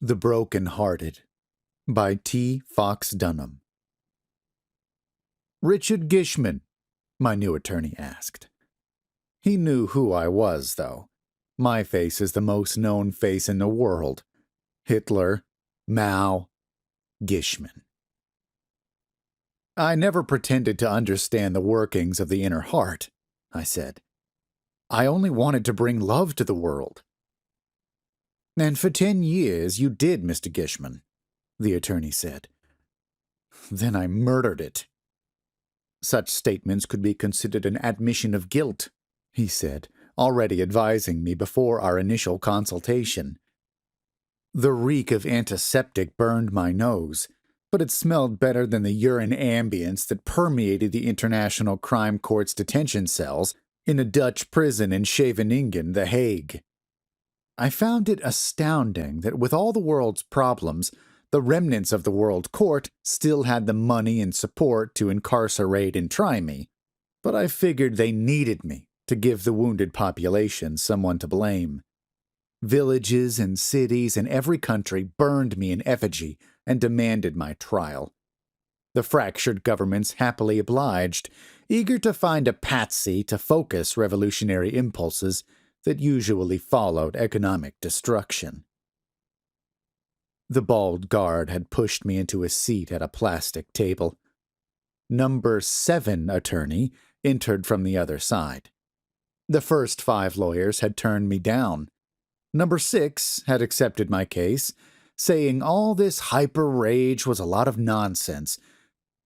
The Broken-Hearted by T. Fox Dunham. Richard Gishman, my new attorney asked. He knew who I was, though. My face is the most known face in the world. Hitler, Mao, Gishman. I never pretended to understand the workings of the inner heart, I said. I only wanted to bring love to the world. And for 10 years you did, Mr. Gishman, the attorney said. Then I murdered it. Such statements could be considered an admission of guilt, he said, already advising me before our initial consultation. The reek of antiseptic burned my nose, but it smelled better than the urine ambience that permeated the International Crime Court's detention cells in a Dutch prison in Scheveningen, The Hague. I found it astounding that with all the world's problems, the remnants of the World Court still had the money and support to incarcerate and try me, but I figured they needed me to give the wounded population someone to blame. Villages and cities in every country burned me in effigy and demanded my trial. The fractured governments happily obliged, eager to find a patsy to focus revolutionary impulses that usually followed economic destruction. The bald guard had pushed me into a seat at a plastic table. Number 7 attorney entered from the other side. The first 5 lawyers had turned me down. Number 6 had accepted my case, saying all this hyper-rage was a lot of nonsense,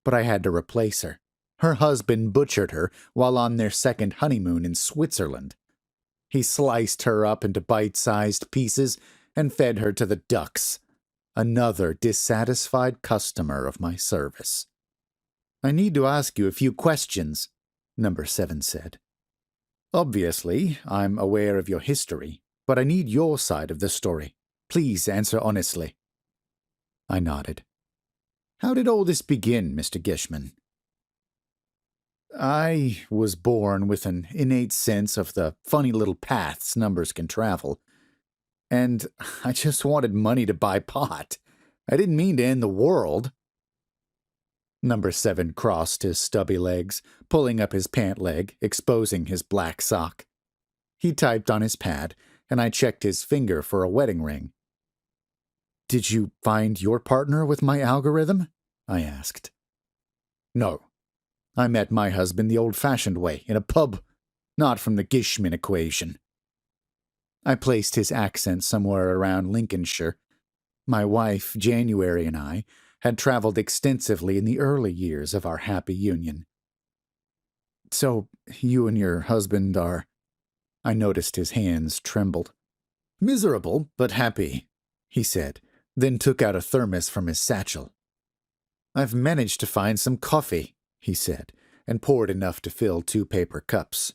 but I had to replace her. Her husband butchered her while on their second honeymoon in Switzerland. He sliced her up into bite-sized pieces and fed her to the ducks. Another dissatisfied customer of my service. I need to ask you a few questions, Number 7 said. Obviously, I'm aware of your history, but I need your side of the story. Please answer honestly. I nodded. How did all this begin, Mr. Gishman? I was born with an innate sense of the funny little paths numbers can travel, and I just wanted money to buy pot. I didn't mean to end the world. Number 7 crossed his stubby legs, pulling up his pant leg, exposing his black sock. He typed on his pad, and I checked his finger for a wedding ring. Did you find your partner with my algorithm? I asked. No. I met my husband the old-fashioned way, in a pub, not from the Gishman equation. I placed his accent somewhere around Lincolnshire. My wife, January, and I had traveled extensively in the early years of our happy union. So, you and your husband are... I noticed his hands trembled. Miserable, but happy, he said, then took out a thermos from his satchel. I've managed to find some coffee, he said, and poured enough to fill 2 paper cups.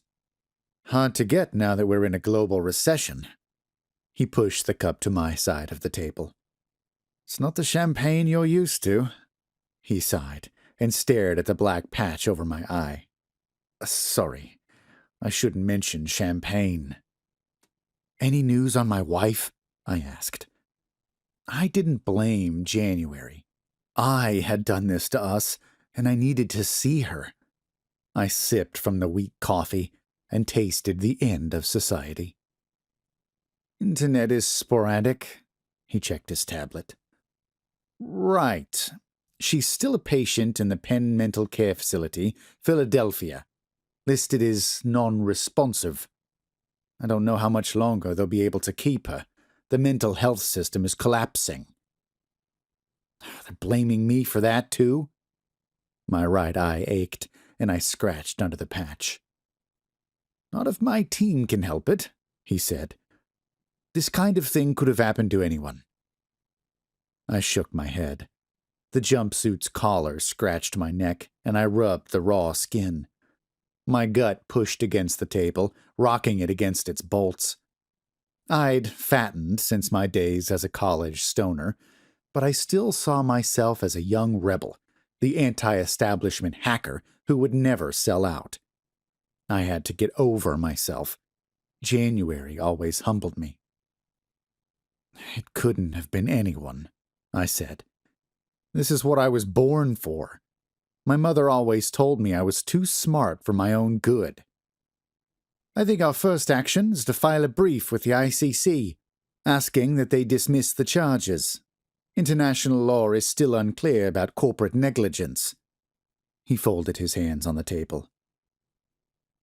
Hard to get now that we're in a global recession. He pushed the cup to my side of the table. It's not the champagne you're used to, he sighed, and stared at the black patch over my eye. Sorry, I shouldn't mention champagne. Any news on my wife? I asked. I didn't blame January. I had done this to us, and I needed to see her. I sipped from the weak coffee and tasted the end of society. Internet is sporadic. He checked his tablet. Right. She's still a patient in the Penn Mental Care Facility, Philadelphia. Listed as non-responsive. I don't know how much longer they'll be able to keep her. The mental health system is collapsing. They're blaming me for that, too? My right eye ached, and I scratched under the patch. Not if my team can help it, he said. This kind of thing could have happened to anyone. I shook my head. The jumpsuit's collar scratched my neck, and I rubbed the raw skin. My gut pushed against the table, rocking it against its bolts. I'd fattened since my days as a college stoner, but I still saw myself as a young rebel, the anti-establishment hacker who would never sell out. I had to get over myself. January always humbled me. It couldn't have been anyone, I said. This is what I was born for. My mother always told me I was too smart for my own good. I think our first action is to file a brief with the ICC, asking that they dismiss the charges. International law is still unclear about corporate negligence. He folded his hands on the table.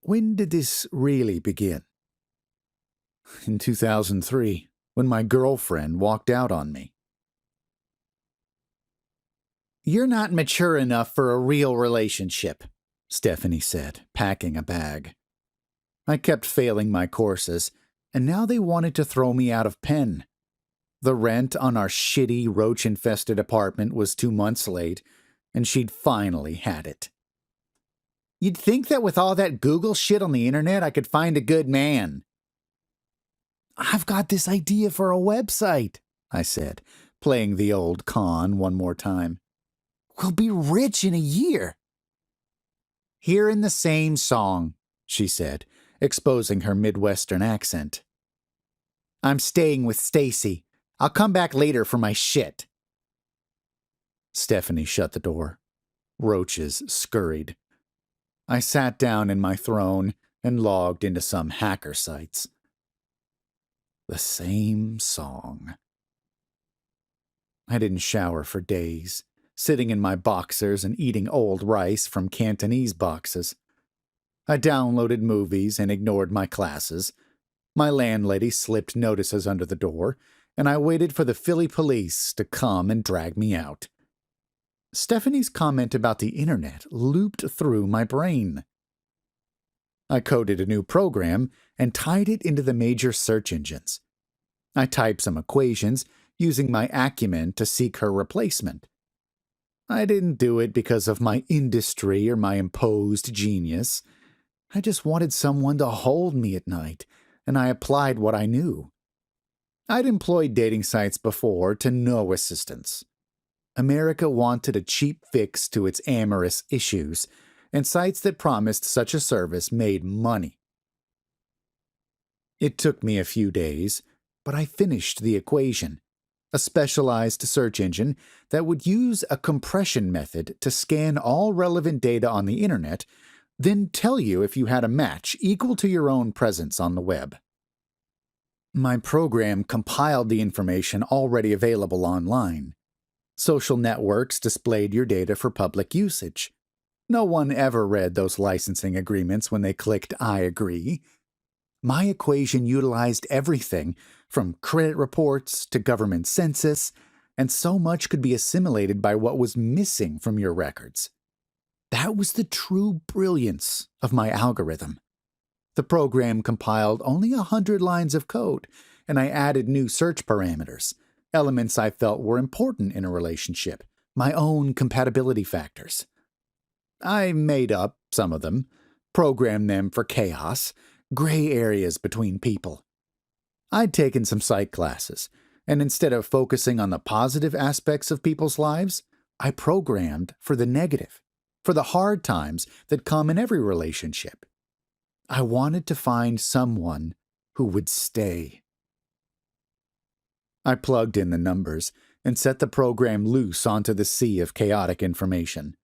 When did this really begin? In 2003, when my girlfriend walked out on me. You're not mature enough for a real relationship, Stephanie said, packing a bag. I kept failing my courses, and now they wanted to throw me out of Penn. The rent on our shitty, roach-infested apartment was 2 months late, and she'd finally had it. You'd think that with all that Google shit on the internet, I could find a good man. I've got this idea for a website, I said, playing the old con one more time. We'll be rich in a year. Hearing the same song, she said, exposing her Midwestern accent. I'm staying with Stacy. I'll come back later for my shit. Stephanie shut the door. Roaches scurried. I sat down in my throne and logged into some hacker sites. The same song. I didn't shower for days, sitting in my boxers and eating old rice from Cantonese boxes. I downloaded movies and ignored my classes. My landlady slipped notices under the door, and I waited for the Philly police to come and drag me out. Stephanie's comment about the internet looped through my brain. I coded a new program and tied it into the major search engines. I typed some equations using my acumen to seek her replacement. I didn't do it because of my industry or my imposed genius. I just wanted someone to hold me at night, and I applied what I knew. I'd employed dating sites before to no assistance. America wanted a cheap fix to its amorous issues, and sites that promised such a service made money. It took me a few days, but I finished the equation, a specialized search engine that would use a compression method to scan all relevant data on the internet, then tell you if you had a match equal to your own presence on the web. My program compiled the information already available online. Social networks displayed your data for public usage. No one ever read those licensing agreements when they clicked I agree. My equation utilized everything from credit reports to government census, and so much could be assimilated by what was missing from your records. That was the true brilliance of my algorithm. The program compiled only 100 lines of code, and I added new search parameters, elements I felt were important in a relationship, my own compatibility factors. I made up some of them, programmed them for chaos, gray areas between people. I'd taken some psych classes, and instead of focusing on the positive aspects of people's lives, I programmed for the negative, for the hard times that come in every relationship. I wanted to find someone who would stay. I plugged in the numbers and set the program loose onto the sea of chaotic information.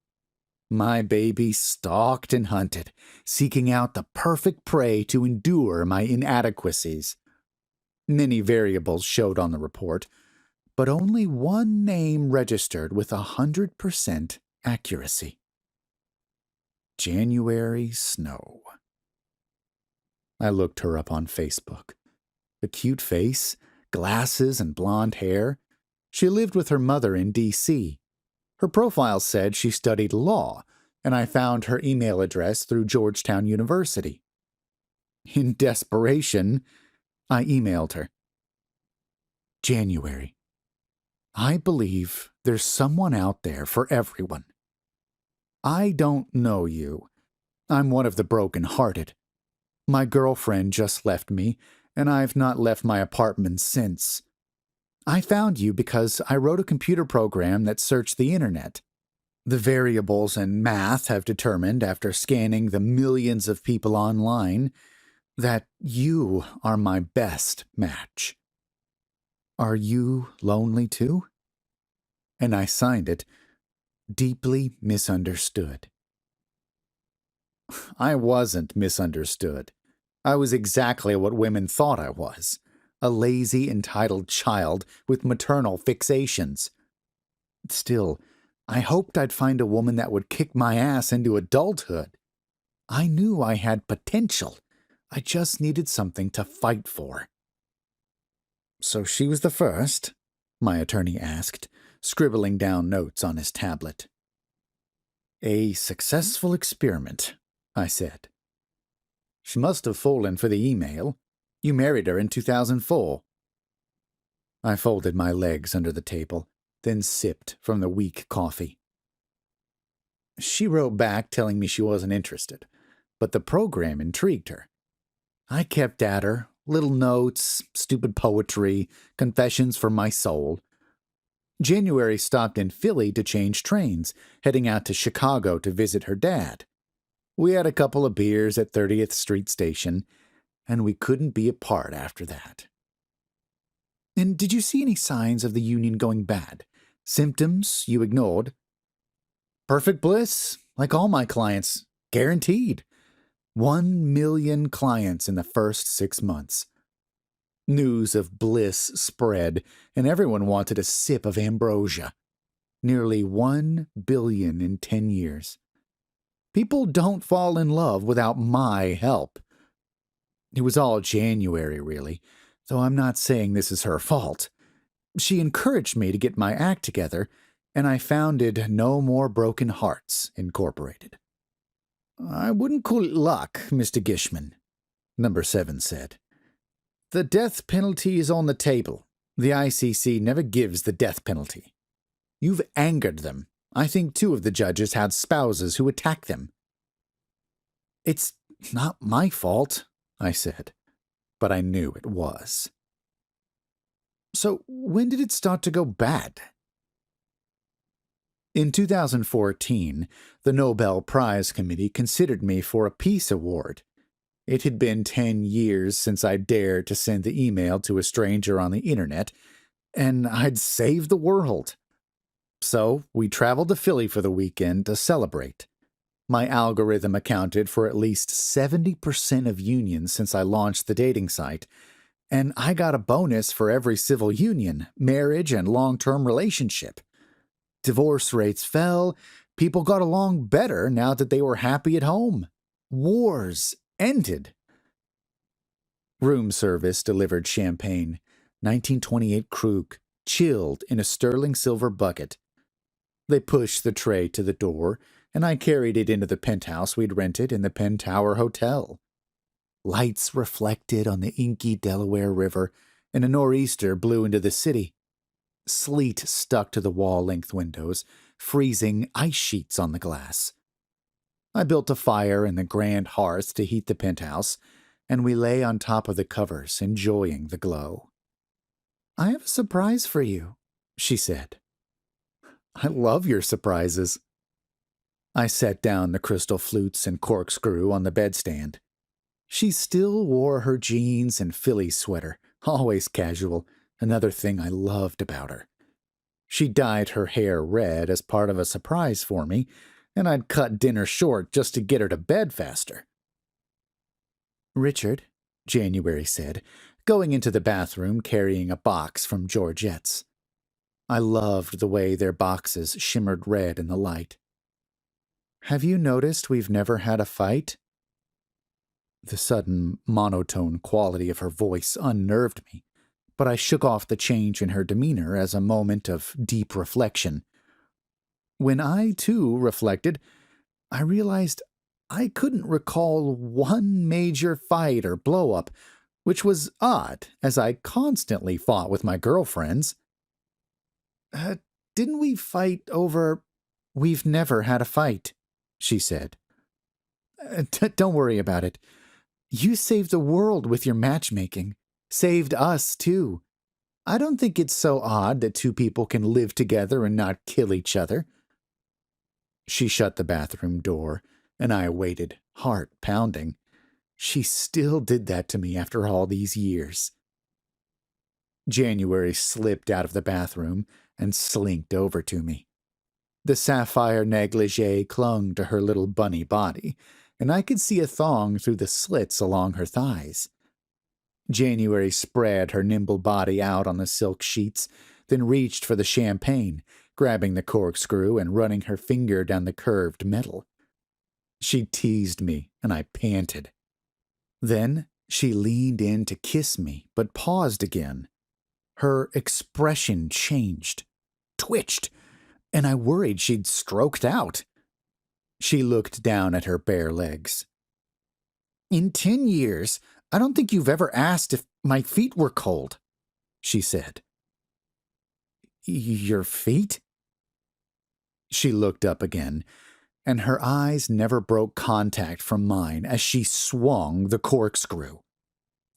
My baby stalked and hunted, seeking out the perfect prey to endure my inadequacies. Many variables showed on the report, but only one name registered with 100% accuracy. January Snow. I looked her up on Facebook. A cute face, glasses, and blonde hair. She lived with her mother in D.C. Her profile said she studied law, and I found her email address through Georgetown University. In desperation, I emailed her. January. I believe there's someone out there for everyone. I don't know you. I'm one of the broken-hearted. My girlfriend just left me, and I've not left my apartment since. I found you because I wrote a computer program that searched the internet. The variables and math have determined, after scanning the millions of people online, that you are my best match. Are you lonely too? And I signed it, Deeply Misunderstood. I wasn't misunderstood. I was exactly what women thought I was, a lazy, entitled child with maternal fixations. Still, I hoped I'd find a woman that would kick my ass into adulthood. I knew I had potential. I just needed something to fight for. So she was the first? My attorney asked, scribbling down notes on his tablet. A successful experiment, I said. She must have fallen for the email. You married her in 2004. I folded my legs under the table, then sipped from the weak coffee. She wrote back telling me she wasn't interested, but the program intrigued her. I kept at her, little notes, stupid poetry, confessions from my soul. January stopped in Philly to change trains, heading out to Chicago to visit her dad. We had a couple of beers at 30th Street Station, and we couldn't be apart after that. And did you see any signs of the union going bad? Symptoms you ignored? Perfect bliss, like all my clients. Guaranteed. 1 million clients in the first 6 months. News of bliss spread, and everyone wanted a sip of ambrosia. Nearly 1 billion in 10 years. People don't fall in love without my help. It was all January, really, though I'm not saying this is her fault. She encouraged me to get my act together, and I founded No More Broken Hearts, Incorporated. I wouldn't call it luck, Mr. Gishman, Number 7 said. The death penalty is on the table. The ICC never gives the death penalty. You've angered them. I think 2 of the judges had spouses who attacked them. It's not my fault, I said, but I knew it was. So when did it start to go bad? In 2014, the Nobel Prize Committee considered me for a peace award. It had been 10 years since I dared to send the email to a stranger on the internet, and I'd saved the world. So we traveled to Philly for the weekend to celebrate. My algorithm accounted for at least 70% of unions since I launched the dating site, and I got a bonus for every civil union, marriage, and long-term relationship. Divorce rates fell. People got along better now that they were happy at home. Wars ended. Room service delivered champagne, 1928 Krug, chilled in a sterling silver bucket. They pushed the tray to the door, and I carried it into the penthouse we'd rented in the Penn Tower Hotel. Lights reflected on the inky Delaware River, and a nor'easter blew into the city. Sleet stuck to the wall-length windows, freezing ice sheets on the glass. I built a fire in the grand hearth to heat the penthouse, and we lay on top of the covers, enjoying the glow. I have a surprise for you, she said. I love your surprises. I set down the crystal flutes and corkscrew on the bedstand. She still wore her jeans and Philly sweater, always casual, another thing I loved about her. She dyed her hair red as part of a surprise for me, and I'd cut dinner short just to get her to bed faster. Richard, January said, going into the bathroom carrying a box from Georgette's. I loved the way their boxes shimmered red in the light. Have you noticed we've never had a fight? The sudden monotone quality of her voice unnerved me, but I shook off the change in her demeanor as a moment of deep reflection. When I, too, reflected, I realized I couldn't recall one major fight or blow-up, which was odd, as I constantly fought with my girlfriends. Didn't we fight over... We've never had a fight, she said. Don't worry about it. You saved the world with your matchmaking. Saved us, too. I don't think it's so odd that 2 people can live together and not kill each other. She shut the bathroom door, and I waited, heart pounding. She still did that to me after all these years. January slipped out of the bathroom and slinked over to me. The sapphire negligee clung to her little bunny body, and I could see a thong through the slits along her thighs. January spread her nimble body out on the silk sheets, then reached for the champagne, grabbing the corkscrew and running her finger down the curved metal. She teased me, and I panted. Then she leaned in to kiss me, but paused again. Her expression changed, twitched, and I worried she'd stroked out. She looked down at her bare legs. "In 10 years, I don't think you've ever asked if my feet were cold," she said. "Your feet?" She looked up again, and her eyes never broke contact from mine as she swung the corkscrew.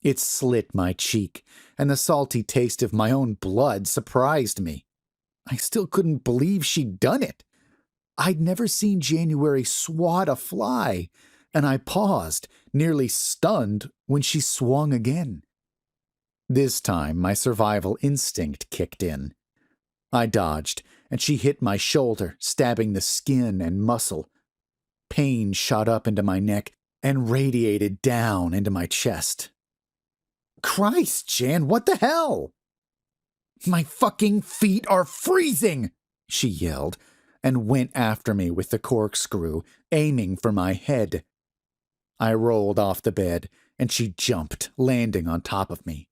It slit my cheek, and the salty taste of my own blood surprised me. I still couldn't believe she'd done it. I'd never seen January swat a fly, and I paused, nearly stunned, when she swung again. This time, my survival instinct kicked in. I dodged, and she hit my shoulder, stabbing the skin and muscle. Pain shot up into my neck and radiated down into my chest. "Christ, Jan, what the hell?" "My fucking feet are freezing!" she yelled, and went after me with the corkscrew, aiming for my head. I rolled off the bed, and she jumped, landing on top of me.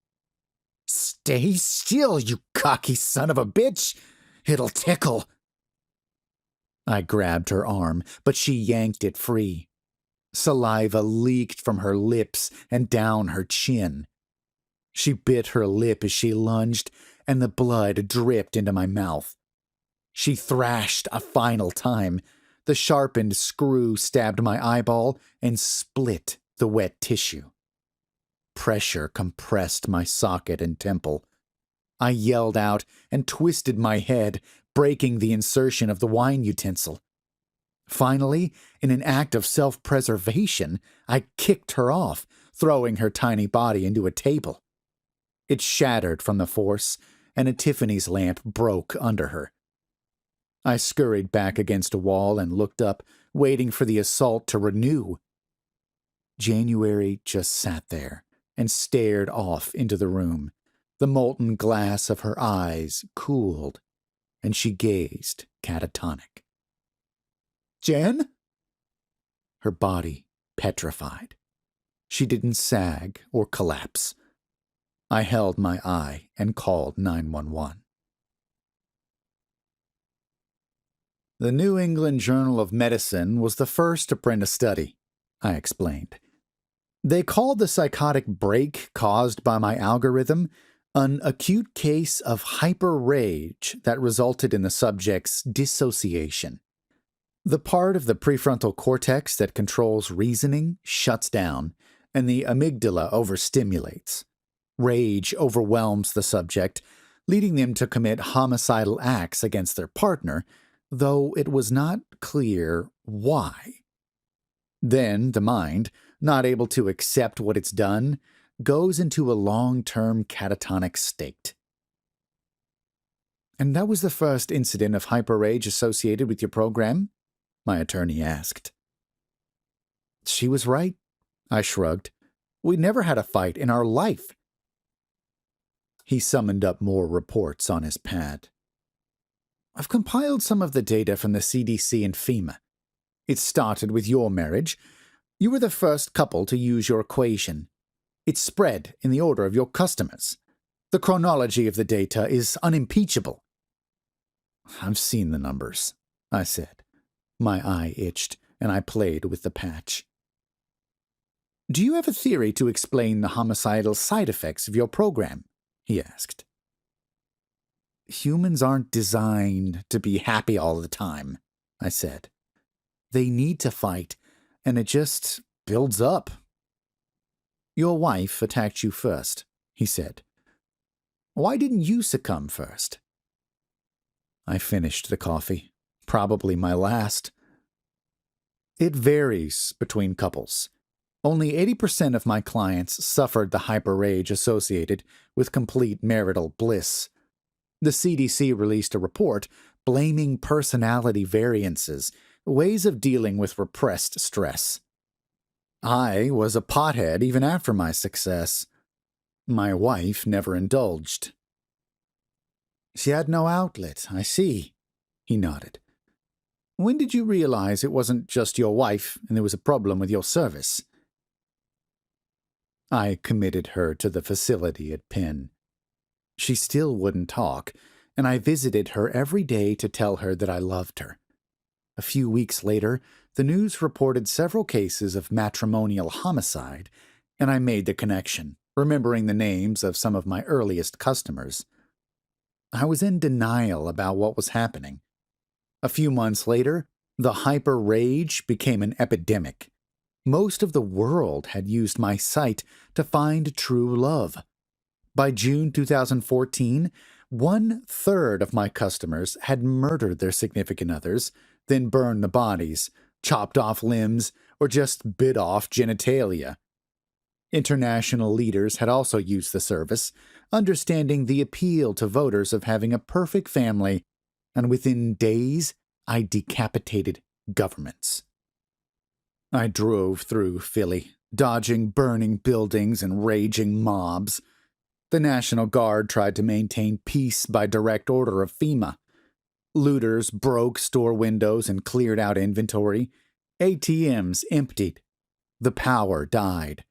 "Stay still, you cocky son of a bitch! It'll tickle!" I grabbed her arm, but she yanked it free. Saliva leaked from her lips and down her chin. She bit her lip as she lunged, and the blood dripped into my mouth. She thrashed a final time. The sharpened screw stabbed my eyeball and split the wet tissue. Pressure compressed my socket and temple. I yelled out and twisted my head, breaking the insertion of the wine utensil. Finally, in an act of self-preservation, I kicked her off, throwing her tiny body into a table. It shattered from the force, and a Tiffany's lamp broke under her. I scurried back against a wall and looked up, waiting for the assault to renew. January just sat there and stared off into the room. The molten glass of her eyes cooled, and she gazed catatonic. "Jen?" Her body petrified. She didn't sag or collapse. I held my eye and called 911. The New England Journal of Medicine was the first to print a study, I explained. They called the psychotic break caused by my algorithm an acute case of hyper-rage that resulted in the subject's dissociation. The part of the prefrontal cortex that controls reasoning shuts down, and the amygdala overstimulates. Rage overwhelms the subject, leading them to commit homicidal acts against their partner, though it was not clear why. Then the mind, not able to accept what it's done, goes into a long-term catatonic state. "And that was the first incident of hyperrage associated with your program?" my attorney asked. She was right, I shrugged. We never had a fight in our life. He summoned up more reports on his pad. "I've compiled some of the data from the CDC and FEMA. It started with your marriage. You were the first couple to use your equation. It spread in the order of your customers. The chronology of the data is unimpeachable." "I've seen the numbers," I said. My eye itched, and I played with the patch. "Do you have a theory to explain the homicidal side effects of your program?" he asked. "Humans aren't designed to be happy all the time," I said. "They need to fight, and it just builds up." "Your wife attacked you first," he said. "Why didn't you succumb first?" I finished the coffee, probably my last. "It varies between couples. Only 80% of my clients suffered the hyperrage associated with complete marital bliss. The CDC released a report blaming personality variances, ways of dealing with repressed stress. I was a pothead even after my success. My wife never indulged. She had no outlet, I see, he nodded. When did you realize it wasn't just your wife and there was a problem with your service? I committed her to the facility at Penn. She still wouldn't talk, and I visited her every day to tell her that I loved her. A few weeks later, the news reported several cases of matrimonial homicide, and I made the connection, remembering the names of some of my earliest customers. I was in denial about what was happening. A few months later, the hyper rage became an epidemic. Most of the world had used my site to find true love. By June 2014, 1/3 of my customers had murdered their significant others, then burned the bodies, chopped off limbs, or just bit off genitalia. International leaders had also used the service, understanding the appeal to voters of having a perfect family, and within days, I decapitated governments. I drove through Philly, dodging burning buildings and raging mobs. The National Guard tried to maintain peace by direct order of FEMA. Looters broke store windows and cleared out inventory. ATMs emptied. The power died.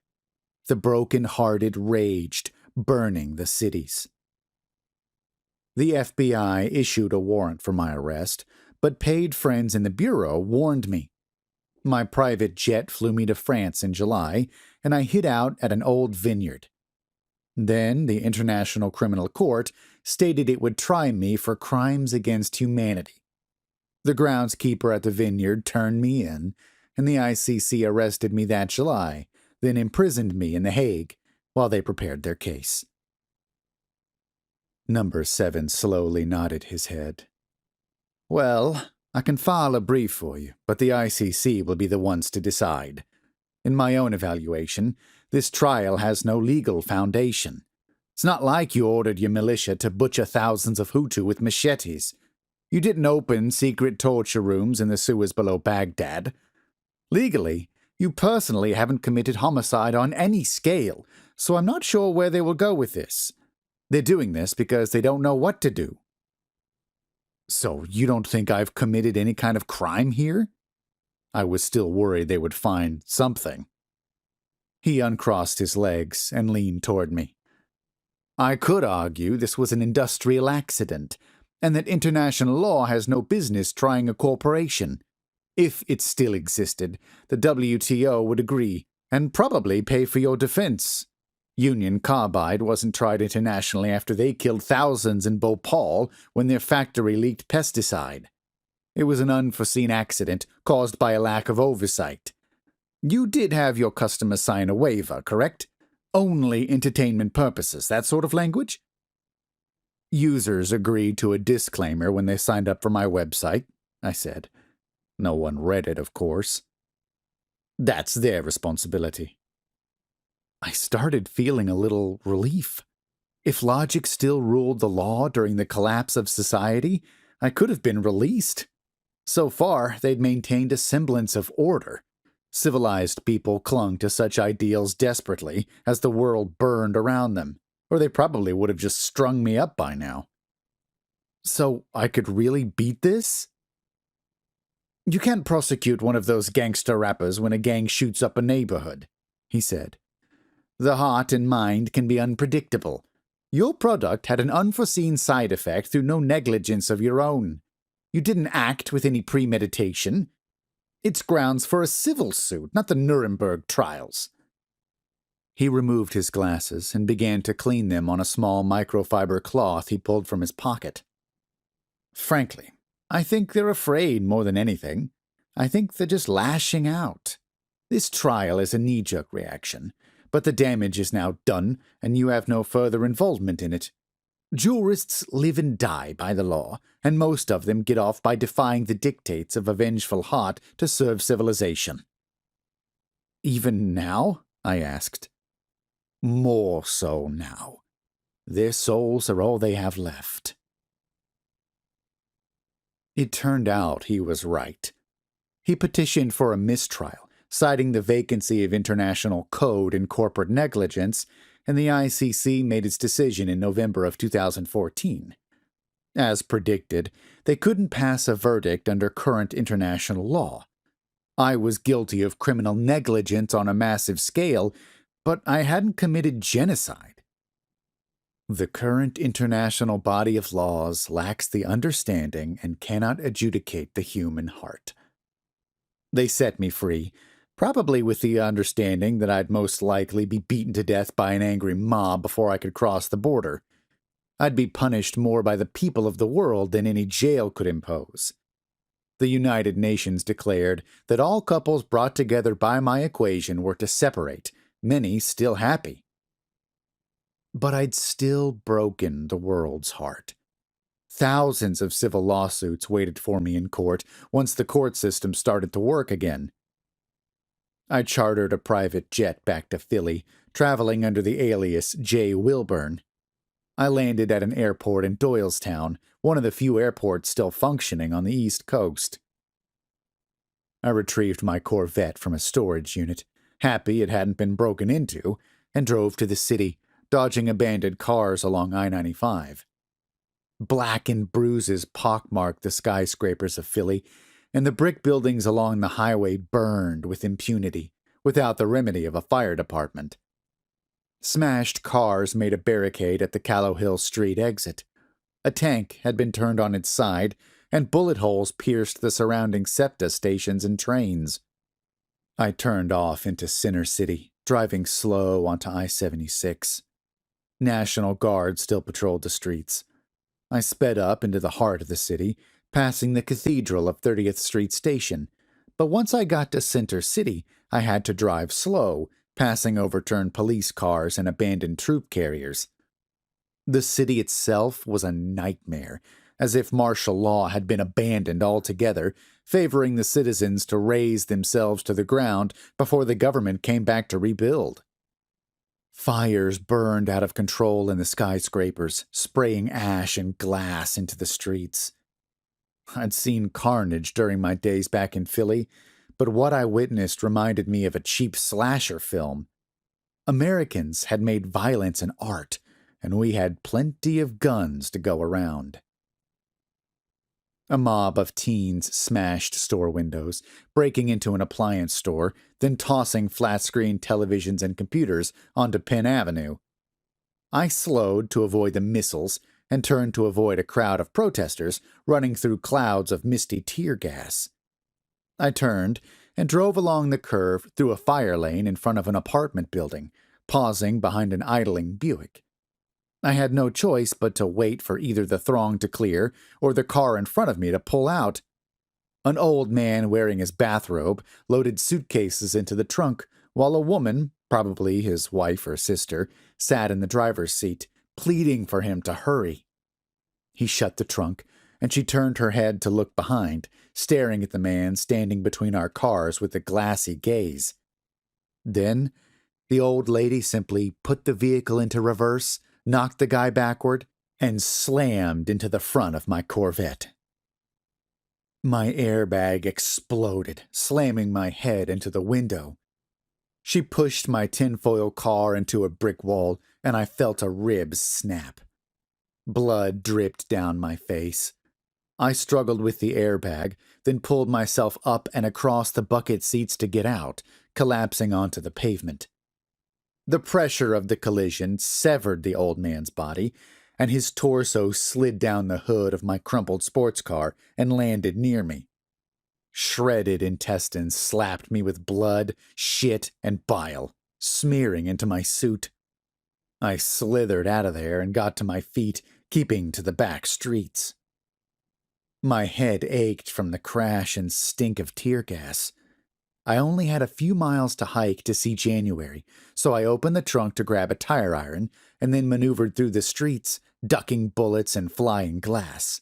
The broken-hearted raged, burning the cities. The FBI issued a warrant for my arrest, but paid friends in the Bureau warned me. My private jet flew me to France in July, and I hid out at an old vineyard. Then the International Criminal Court stated it would try me for crimes against humanity. The groundskeeper at the vineyard turned me in, and the ICC arrested me that July, then imprisoned me in The Hague while they prepared their case. Number 7 slowly nodded his head. Well, I can file a brief for you, but the ICC will be the ones to decide. In my own evaluation, this trial has no legal foundation. It's not like you ordered your militia to butcher thousands of Hutu with machetes. You didn't open secret torture rooms in the sewers below Baghdad. Legally, you personally haven't committed homicide on any scale, so I'm not sure where they will go with this. They're doing this because they don't know what to do. So you don't think I've committed any kind of crime here? I was still worried they would find something. He uncrossed his legs and leaned toward me. I could argue this was an industrial accident, and that international law has no business trying a corporation. If it still existed, the WTO would agree, and probably pay for your defense. Union Carbide wasn't tried internationally after they killed thousands in Bhopal when their factory leaked pesticide. It was an unforeseen accident caused by a lack of oversight. You did have your customer sign a waiver, correct? Only entertainment purposes, that sort of language? Users agreed to a disclaimer when they signed up for my website, I said. No one read it, of course. That's their responsibility. I started feeling a little relief. If logic still ruled the law during the collapse of society, I could have been released. So far, they'd maintained a semblance of order. Civilized people clung to such ideals desperately as the world burned around them, or they probably would have just strung me up by now. So I could really beat this? You can't prosecute one of those gangster rappers when a gang shoots up a neighborhood, he said. The heart and mind can be unpredictable. Your product had an unforeseen side effect through no negligence of your own. You didn't act with any premeditation. It's grounds for a civil suit, not the Nuremberg trials. He removed his glasses and began to clean them on a small microfiber cloth he pulled from his pocket. Frankly, I think they're afraid more than anything. I think they're just lashing out. This trial is a knee-jerk reaction, but the damage is now done, and you have no further involvement in it. Jurists live and die by the law, and most of them get off by defying the dictates of a vengeful heart to serve civilization. Even now? I asked. More so now. Their souls are all they have left. It turned out he was right. He petitioned for a mistrial, citing the vacancy of international code and corporate negligence, and the ICC made its decision in November of 2014. As predicted, they couldn't pass a verdict under current international law. I was guilty of criminal negligence on a massive scale, but I hadn't committed genocide. The current international body of laws lacks the understanding and cannot adjudicate the human heart. They set me free, probably with the understanding that I'd most likely be beaten to death by an angry mob before I could cross the border. I'd be punished more by the people of the world than any jail could impose. The United Nations declared that all couples brought together by my equation were to separate, many still happy. But I'd still broken the world's heart. Thousands of civil lawsuits waited for me in court once the court system started to work again. I chartered a private jet back to Philly, traveling under the alias J. Wilburn. I landed at an airport in Doylestown, one of the few airports still functioning on the East Coast. I retrieved my Corvette from a storage unit, happy it hadn't been broken into, and drove to the city, dodging abandoned cars along I-95. Blackened bruises pockmarked the skyscrapers of Philly, and the brick buildings along the highway burned with impunity, without the remedy of a fire department. Smashed cars made a barricade at the Callow Hill Street exit. A tank had been turned on its side, and bullet holes pierced the surrounding SEPTA stations and trains. I turned off into Center City, driving slow onto I-76. National Guard still patrolled the streets. I sped up into the heart of the city, passing the Cathedral of 30th Street Station. But once I got to Center City, I had to drive slow, passing overturned police cars and abandoned troop carriers. The city itself was a nightmare, as if martial law had been abandoned altogether, favoring the citizens to raze themselves to the ground before the government came back to rebuild. Fires burned out of control in the skyscrapers, spraying ash and glass into the streets. I'd seen carnage during my days back in Philly, but what I witnessed reminded me of a cheap slasher film. Americans had made violence an art, and we had plenty of guns to go around. A mob of teens smashed store windows, breaking into an appliance store, then tossing flat-screen televisions and computers onto Penn Avenue. I slowed to avoid the missiles and turned to avoid a crowd of protesters running through clouds of misty tear gas. I turned and drove along the curve through a fire lane in front of an apartment building, pausing behind an idling Buick. I had no choice but to wait for either the throng to clear or the car in front of me to pull out. An old man wearing his bathrobe loaded suitcases into the trunk, while a woman, probably his wife or sister, sat in the driver's seat, pleading for him to hurry. He shut the trunk, and she turned her head to look behind, staring at the man standing between our cars with a glassy gaze. Then, the old lady simply put the vehicle into reverse, knocked the guy backward, and slammed into the front of my Corvette. My airbag exploded, slamming my head into the window. She pushed my tinfoil car into a brick wall, and I felt a rib snap. Blood dripped down my face. I struggled with the airbag, then pulled myself up and across the bucket seats to get out, collapsing onto the pavement. The pressure of the collision severed the old man's body, and his torso slid down the hood of my crumpled sports car and landed near me. Shredded intestines slapped me with blood, shit, and bile, smearing into my suit. I slithered out of there and got to my feet, keeping to the back streets. My head ached from the crash and stink of tear gas. I only had a few miles to hike to see January, so I opened the trunk to grab a tire iron and then maneuvered through the streets, ducking bullets and flying glass.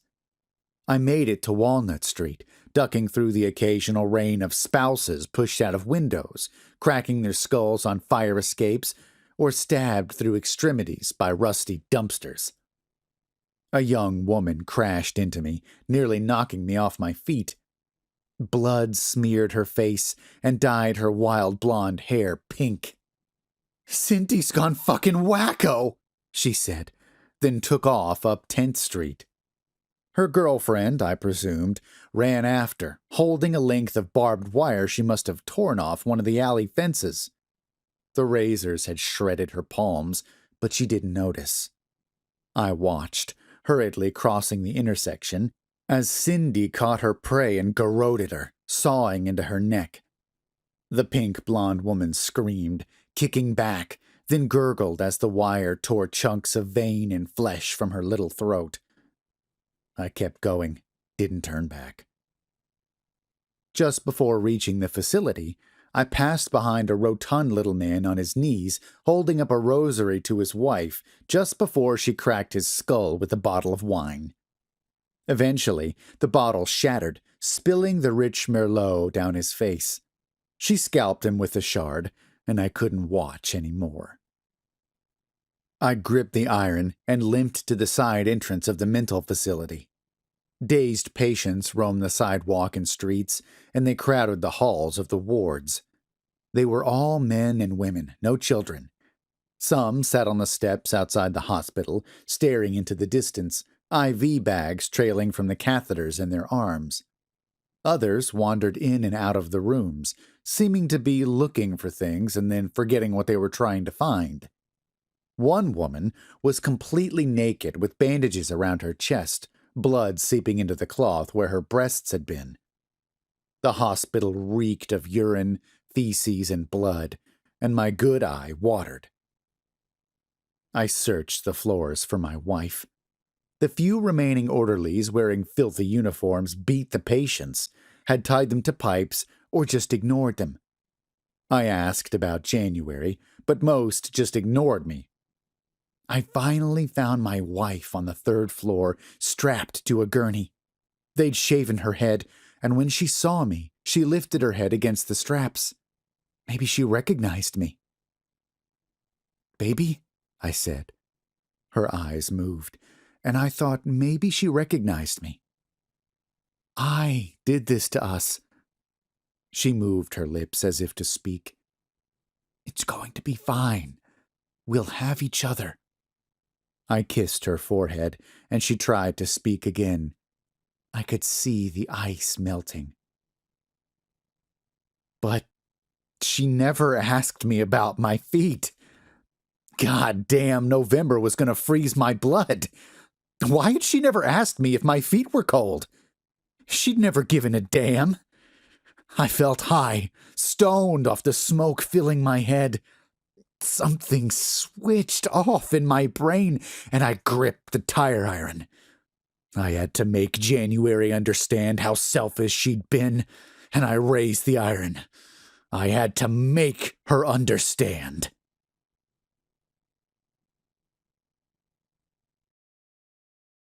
I made it to Walnut Street, ducking through the occasional rain of spouses pushed out of windows, cracking their skulls on fire escapes, or stabbed through extremities by rusty dumpsters. A young woman crashed into me, nearly knocking me off my feet. Blood smeared her face and dyed her wild blonde hair pink. "Cindy's gone fucking wacko," she said, then took off up 10th Street. Her girlfriend, I presumed, ran after, holding a length of barbed wire she must have torn off one of the alley fences. The razors had shredded her palms, but she didn't notice. I watched, hurriedly crossing the intersection, as Cindy caught her prey and garroted her, sawing into her neck. The pink blonde woman screamed, kicking back, then gurgled as the wire tore chunks of vein and flesh from her little throat. I kept going, didn't turn back. Just before reaching the facility, I passed behind a rotund little man on his knees, holding up a rosary to his wife just before she cracked his skull with a bottle of wine. Eventually, the bottle shattered, spilling the rich Merlot down his face. She scalped him with the shard, and I couldn't watch any more. I gripped the iron and limped to the side entrance of the mental facility. Dazed patients roamed the sidewalk and streets, and they crowded the halls of the wards. They were all men and women, no children. Some sat on the steps outside the hospital, staring into the distance, IV bags trailing from the catheters in their arms. Others wandered in and out of the rooms, seeming to be looking for things and then forgetting what they were trying to find. One woman was completely naked with bandages around her chest, blood seeping into the cloth where her breasts had been. The hospital reeked of urine, feces, and blood, and my good eye watered. I searched the floors for my wife. The few remaining orderlies wearing filthy uniforms beat the patients, had tied them to pipes, or just ignored them. I asked about January, but most just ignored me. I finally found my wife on the 3rd floor, strapped to a gurney. They'd shaven her head, and when she saw me, she lifted her head against the straps. Maybe she recognized me. "Baby?" I said. Her eyes moved, and I thought maybe she recognized me. "I did this to us." She moved her lips as if to speak. "It's going to be fine. We'll have each other." I kissed her forehead, and she tried to speak again. I could see the ice melting. But she never asked me about my feet. God damn, November was going to freeze my blood. Why had she never asked me if my feet were cold? She'd never given a damn. I felt high, stoned off the smoke filling my head. Something switched off in my brain, and I gripped the tire iron. I had to make January understand how selfish she'd been, and I raised the iron. I had to make her understand.